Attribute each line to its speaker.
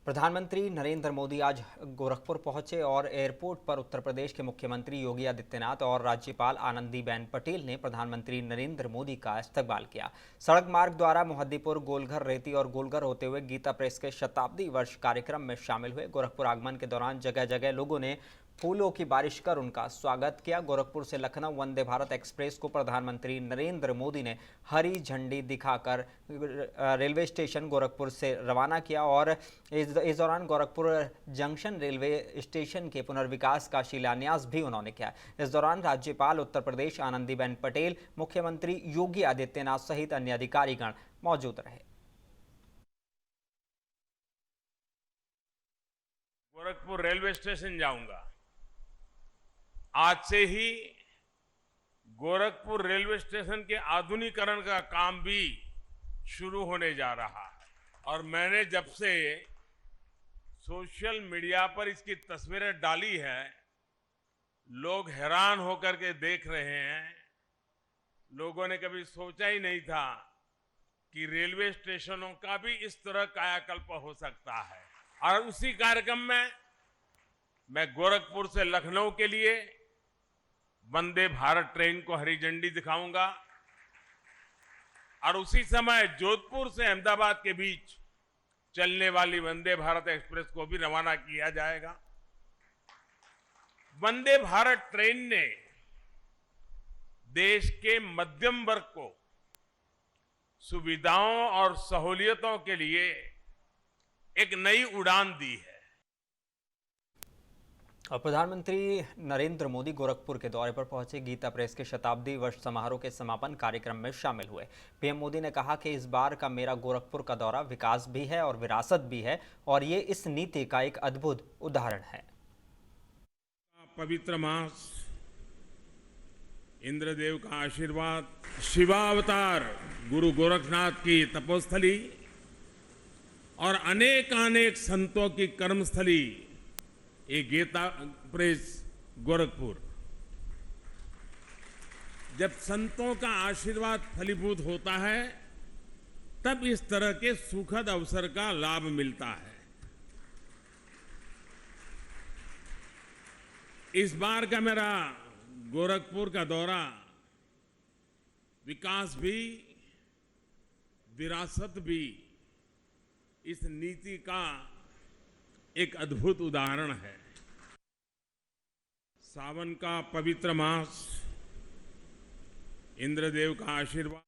Speaker 1: प्रधानमंत्री नरेंद्र मोदी आज गोरखपुर पहुंचे और एयरपोर्ट पर उत्तर प्रदेश के मुख्यमंत्री योगी आदित्यनाथ और राज्यपाल आनंदीबेन पटेल ने प्रधानमंत्री नरेंद्र मोदी का इस्तकबाल किया। सड़क मार्ग द्वारा मोहद्दीपुर, गोलघर, रेती और गोलघर होते हुए गीता प्रेस के शताब्दी वर्ष कार्यक्रम में शामिल हुए। गोरखपुर आगमन के दौरान जगह जगह लोगों ने फूलों की बारिश कर उनका स्वागत किया। गोरखपुर से लखनऊ वंदे भारत एक्सप्रेस को प्रधानमंत्री नरेंद्र मोदी ने हरी झंडी दिखाकर रेलवे स्टेशन गोरखपुर से रवाना किया और इस दौरान गोरखपुर जंक्शन रेलवे स्टेशन के पुनर्विकास का शिलान्यास भी उन्होंने किया। इस दौरान राज्यपाल उत्तर प्रदेश आनंदीबेन पटेल, मुख्यमंत्री योगी आदित्यनाथ सहित अन्य अधिकारीगण मौजूद रहे।
Speaker 2: गोरखपुर रेलवे स्टेशन जाऊंगा। आज से ही गोरखपुर रेलवे स्टेशन के आधुनिकीकरण का काम भी शुरू होने जा रहा है और मैंने जब से सोशल मीडिया पर इसकी तस्वीरें डाली है, लोग हैरान होकर के देख रहे हैं। लोगों ने कभी सोचा ही नहीं था कि रेलवे स्टेशनों का भी इस तरह कायाकल्प हो सकता है। और उसी कार्यक्रम में मैं गोरखपुर से लखनऊ के लिए वंदे भारत ट्रेन को हरी झंडी दिखाऊंगा और उसी समय जोधपुर से अहमदाबाद के बीच चलने वाली वंदे भारत एक्सप्रेस को भी रवाना किया जाएगा। वंदे भारत ट्रेन ने देश के मध्यम वर्ग को सुविधाओं और सहूलियतों के लिए एक नई उड़ान दी है।
Speaker 1: और प्रधानमंत्री नरेंद्र मोदी गोरखपुर के दौरे पर पहुंचे। गीता प्रेस के शताब्दी वर्ष समारोह के समापन कार्यक्रम में शामिल हुए। पीएम मोदी ने कहा कि इस बार का मेरा गोरखपुर का दौरा विकास भी है और विरासत भी है और ये इस नीति का एक अद्भुत उदाहरण है।
Speaker 2: पवित्र मास, इंद्रदेव का आशीर्वाद, शिवावतार गुरु गोरखनाथ की तपोस्थली और अनेक संतों की कर्मस्थली ये गीता प्रेस गोरखपुर। जब संतों का आशीर्वाद फलीभूत होता है तब इस तरह के सुखद अवसर का लाभ मिलता है। इस बार का मेरा गोरखपुर का दौरा विकास भी, विरासत भी, इस नीति का एक अद्भुत उदाहरण है। सावन का पवित्र मास, इंद्रदेव का आशीर्वाद।